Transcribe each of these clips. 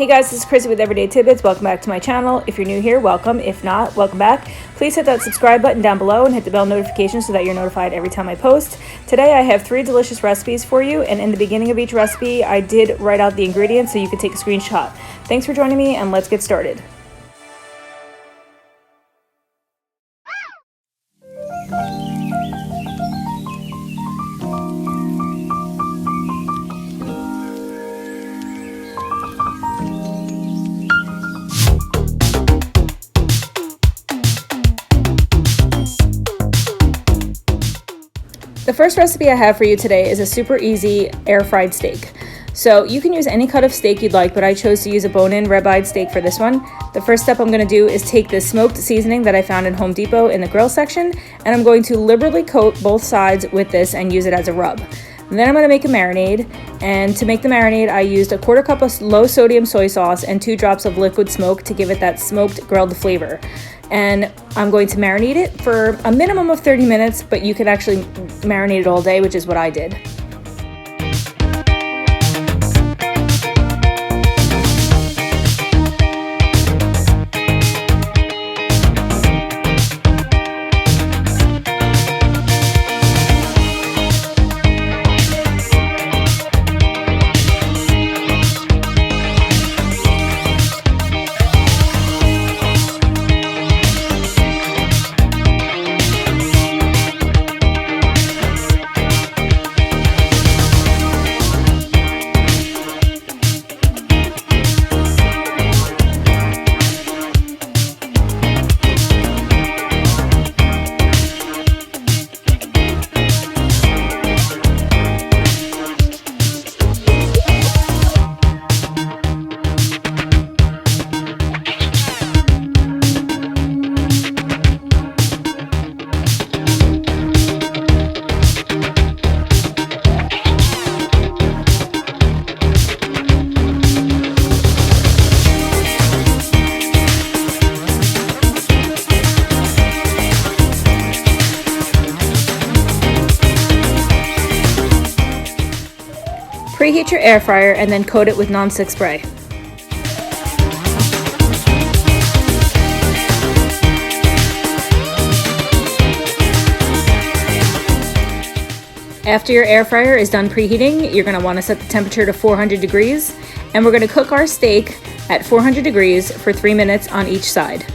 Hey guys, this is Chrissy with Everyday Tidbits. Welcome back to my channel. If you're new here, welcome. If not, welcome back. Please hit that subscribe button down below and hit the bell notification so that you're notified every time I post. Today I have 3 delicious recipes for you, and in the beginning of each recipe I did write out the ingredients so you can take a screenshot. Thanks for joining me, and let's get started. The first recipe I have for you today is a super easy air-fried steak. So you can use any cut of steak you'd like, but I chose to use a bone-in rib-eyed steak for this one. The first step I'm going to do is take this smoked seasoning that I found in Home Depot in the grill section, and I'm going to liberally coat both sides with this and use it as a rub. And then I'm going to make a marinade, and to make the marinade I used a 1/4 cup of low sodium soy sauce and 2 drops of liquid smoke to give it that smoked grilled flavor. And I'm going to marinate it for a minimum of 30 minutes, but you can actually marinate it all day, which is what I did. Preheat your air fryer and then coat it with non-stick spray. After your air fryer is done preheating, you're going to want to set the temperature to 400 degrees, and we're going to cook our steak at 400 degrees for 3 minutes on each side.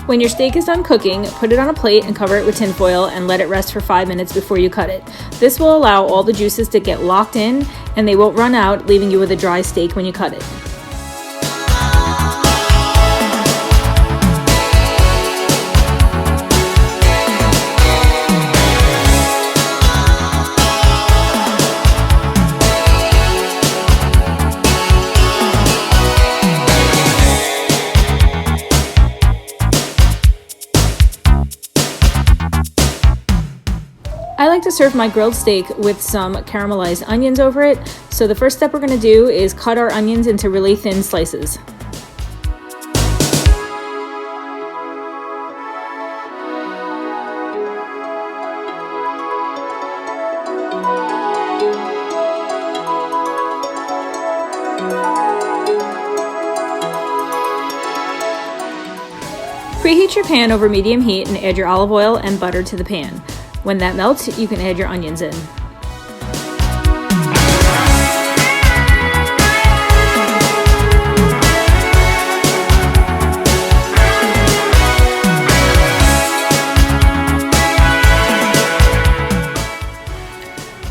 When your steak is done cooking, put it on a plate and cover it with tin foil and let it rest for 5 minutes before you cut it. This will allow all the juices to get locked in and they won't run out, leaving you with a dry steak when you cut it. I like to serve my grilled steak with some caramelized onions over it. So the first step we're going to do is cut our onions into really thin slices. Preheat your pan over medium heat and add your olive oil and butter to the pan. When that melts, you can add your onions in.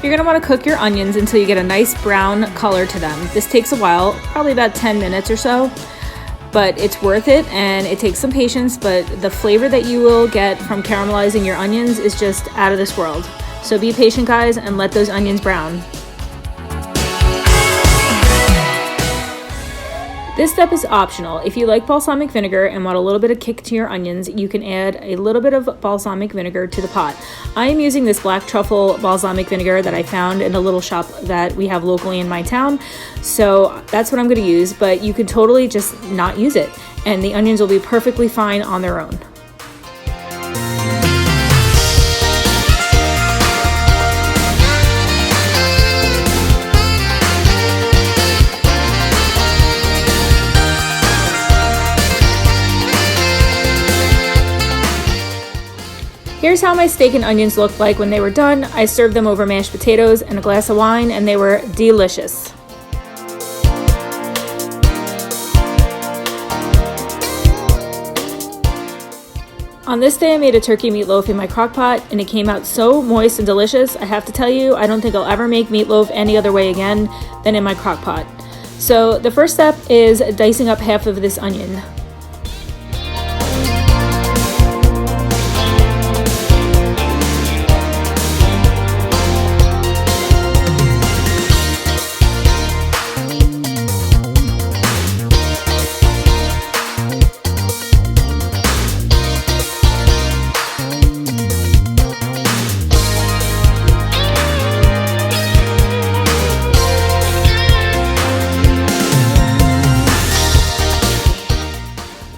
You're going to want to cook your onions until you get a nice brown color to them. This takes a while, probably about 10 minutes or so. but it's worth it, and it takes some patience, but the flavor that you will get from caramelizing your onions is just out of this world. So be patient, guys, and let those onions brown. This step is optional. If you like balsamic vinegar and want a little bit of kick to your onions, you can add a little bit of balsamic vinegar to the pot. I am using this black truffle balsamic vinegar that I found in a little shop that we have locally in my town. So that's what I'm going to use, but you could totally just not use it, and the onions will be perfectly fine on their own. Here's how my steak and onions looked like when they were done. I served them over mashed potatoes and a glass of wine, and they were delicious. On this day, I made a turkey meatloaf in my crock pot, and it came out so moist and delicious. I have to tell you, I don't think I'll ever make meatloaf any other way again than in my crock pot. So the first step is dicing up half of this onion.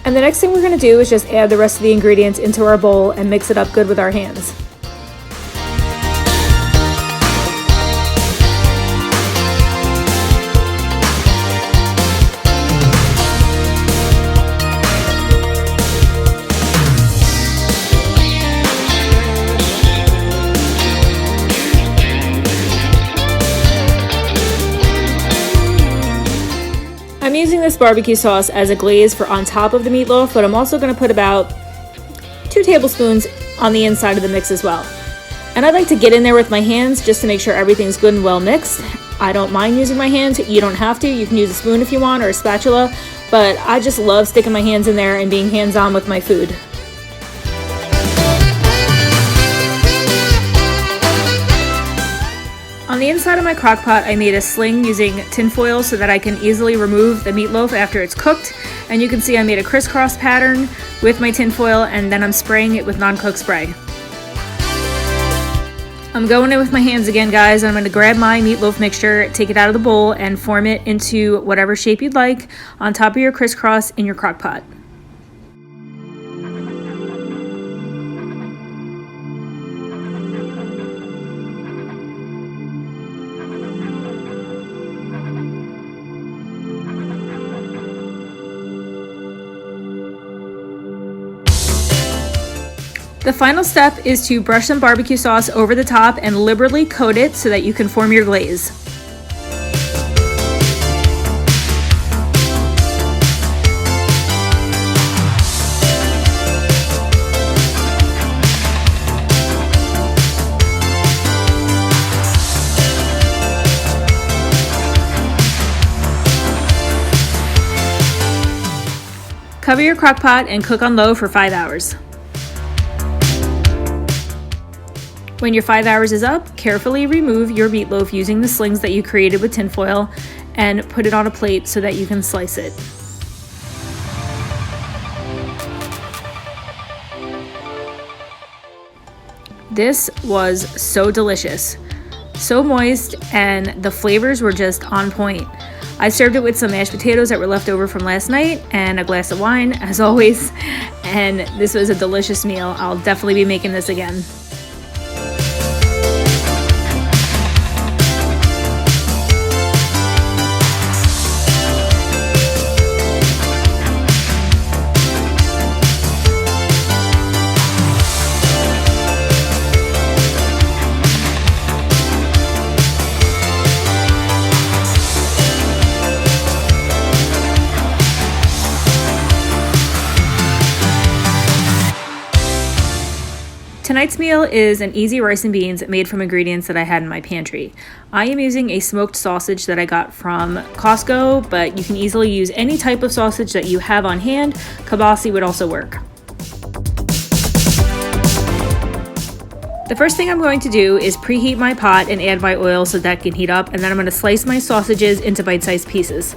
And the next thing we're going to do is just add the rest of the ingredients into our bowl and mix it up good with our hands. I'm using this barbecue sauce as a glaze for on top of the meatloaf, but I'm also going to put about 2 tablespoons on the inside of the mix as well. And I like to get in there with my hands just to make sure everything's good and well mixed. I don't mind using my hands. You don't have to. You can use a spoon if you want, or a spatula, but I just love sticking my hands in there and being hands-on with my food. On the inside of my crock pot, I made a sling using tin foil so that I can easily remove the meatloaf after it's cooked. And you can see I made a crisscross pattern with my tin foil, and then I'm spraying it with non-cook spray. I'm going in with my hands again, guys. I'm going to grab my meatloaf mixture, take it out of the bowl, and form it into whatever shape you'd like on top of your crisscross in your crock pot. The final step is to brush some barbecue sauce over the top and liberally coat it so that you can form your glaze. Cover your crock pot and cook on low for 5 hours. When your 5 hours is up, carefully remove your meatloaf using the slings that you created with tinfoil and put it on a plate so that you can slice it. This was so delicious, so moist, and the flavors were just on point. I served it with some mashed potatoes that were left over from last night and a glass of wine, as always, and this was a delicious meal. I'll definitely be making this again. Tonight's meal is an easy rice and beans made from ingredients that I had in my pantry. I am using a smoked sausage that I got from Costco, but you can easily use any type of sausage that you have on hand. Kielbasa would also work. The first thing I'm going to do is preheat my pot and add my oil so that can heat up, and then I'm going to slice my sausages into bite-sized pieces.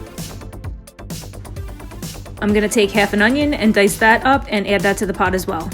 I'm going to take half an onion and dice that up and add that to the pot as well.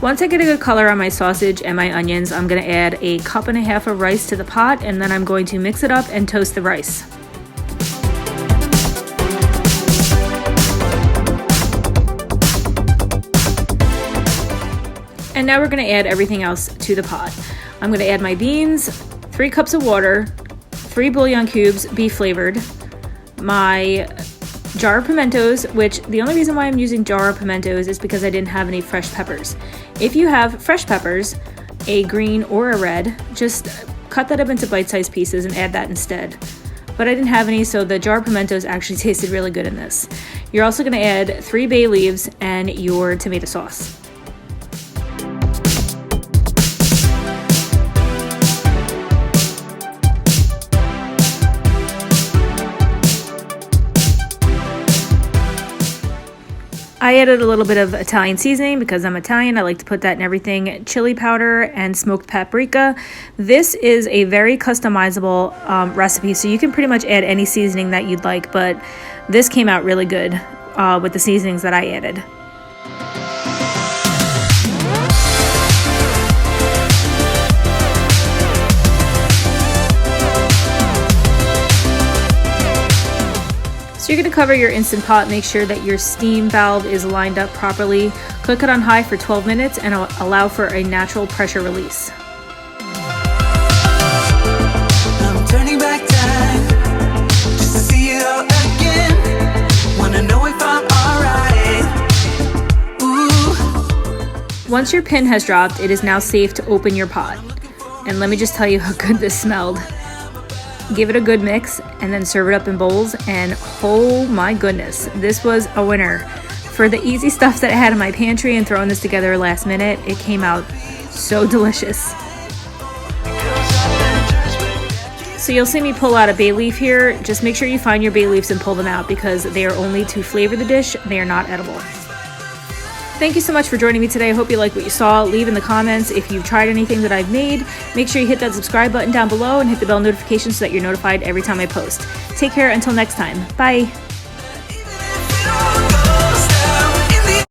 Once I get a good color on my sausage and my onions, I'm going to add a cup and a half of rice to the pot, and then I'm going to mix it up and toast the rice. And now we're going to add everything else to the pot. I'm going to add my beans, 3 cups of water, 3 bouillon cubes, beef flavored, my jar of pimentos, which the only reason why I'm using jar of pimentos is because I didn't have any fresh peppers. If you have fresh peppers, a green or a red, just cut that up into bite-sized pieces and add that instead. But I didn't have any, so the jar of pimentos actually tasted really good in this. You're also going to add 3 bay leaves and your tomato sauce. I added a little bit of Italian seasoning because I'm Italian. I like to put that in everything. Chili powder and smoked paprika. This is a very customizable recipe, so you can pretty much add any seasoning that you'd like, but this came out really good with the seasonings that I added. So you're going to cover your Instant Pot, make sure that your steam valve is lined up properly. Cook it on high for 12 minutes and allow for a natural pressure release. I'm turning back time just to see it all again. Wanna know if I'm alright. Ooh. Once your pin has dropped, it is now safe to open your pot. And let me just tell you how good this smelled. Give it a good mix and then serve it up in bowls, and oh my goodness, this was a winner. For the easy stuff that I had in my pantry and throwing this together last minute, it came out so delicious. So you'll see me pull out a bay leaf here. Just make sure you find your bay leaves and pull them out because they are only to flavor the dish. They are not edible. Thank you so much for joining me today. I hope you like what you saw. Leave in the comments if you've tried anything that I've made. Make sure you hit that subscribe button down below and hit the bell notification so that you're notified every time I post. Take care until next time. Bye.